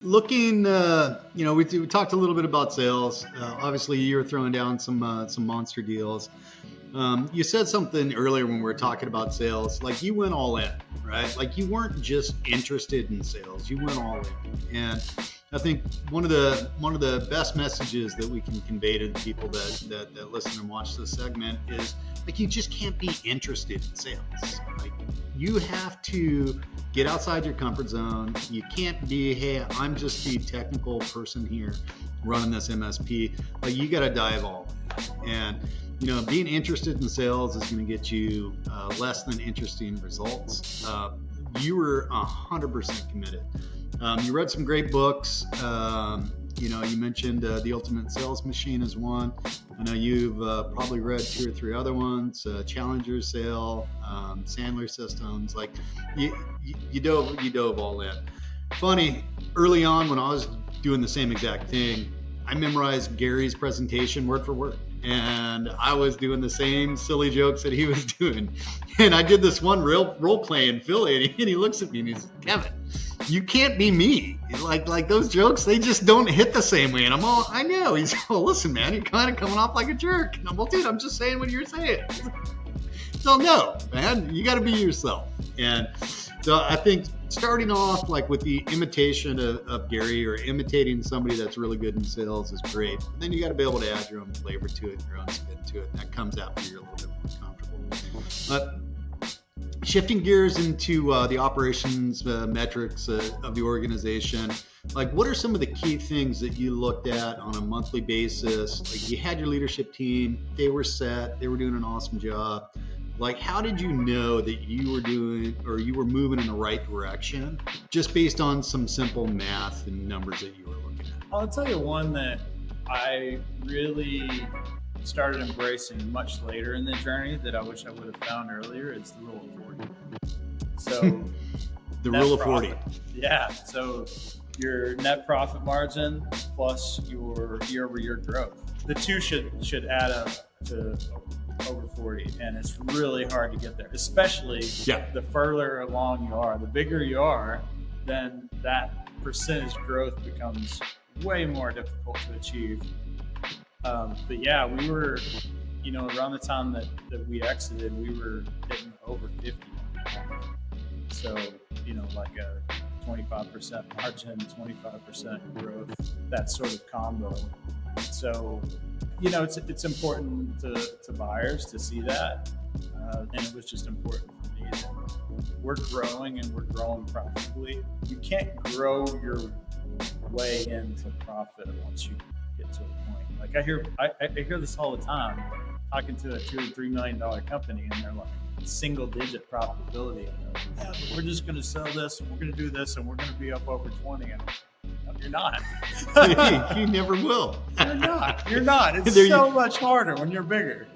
Looking, we talked a little bit about sales. Obviously, you're throwing down some monster deals. You said something earlier when we were talking about sales, like you went all in, right? Like you weren't just interested in sales, you went all in. And I think one of the best messages that we can convey to the people that listen and watch this segment is like you just can't be interested in sales. Like you have to get outside your comfort zone. You can't be, hey, I'm just the technical person here running this MSP. Like you got to dive all in. And being interested in sales is going to get you less than interesting results. You were 100% committed. You read some great books. You mentioned The Ultimate Sales Machine is one. I know you've probably read 2 or 3 other ones, Challenger Sale, Sandler Systems. Like you dove all in. Funny, early on when I was doing the same exact thing, I memorized Gary's presentation word for word. And I was doing the same silly jokes that he was doing. And I did this one role play in Philly, and he looks at me and he's, Kevin, you can't be me. Like those jokes, they just don't hit the same way. And I'm all, I know. He's, well, listen, man, you're kind of coming off like a jerk. And I'm, well, dude, I'm just saying what you're saying. So no, man, you got to be yourself. And so I think starting off like with the imitation of Gary or imitating somebody that's really good in sales is great. And then you got to be able to add your own flavor to it, your own spin to it. And that comes after you're a little bit more comfortable. But shifting gears into the operations metrics of the organization, like what are some of the key things that you looked at on a monthly basis? Like you had your leadership team, they were set, they were doing an awesome job. Like, how did you know that you were doing or you were moving in the right direction just based on some simple math and numbers that you were looking at? I'll tell you one that I really started embracing much later in the journey that I wish I would have found earlier is the rule of 40. So the rule of 40. Yeah. So your net profit margin plus your year-over-year growth. The two should add up to over 40, and it's really hard to get there, especially the further along you are. The bigger you are, then that percentage growth becomes way more difficult to achieve. But yeah, we were, around the time that we exited, we were hitting over 50. So, like a 25% margin, 25% growth, that sort of combo. So, it's important to buyers to see that. And it was just important for me that we're growing and we're growing profitably. You can't grow your way into profit once you get to a point. Like I hear this all the time, talking to a $2 or $3 million company, and they're like single digit profitability. And they're like, yeah, we're just going to sell this and we're going to do this and we're going to be up over 20. And you're not. You never will. You're not. It's so much harder when you're bigger.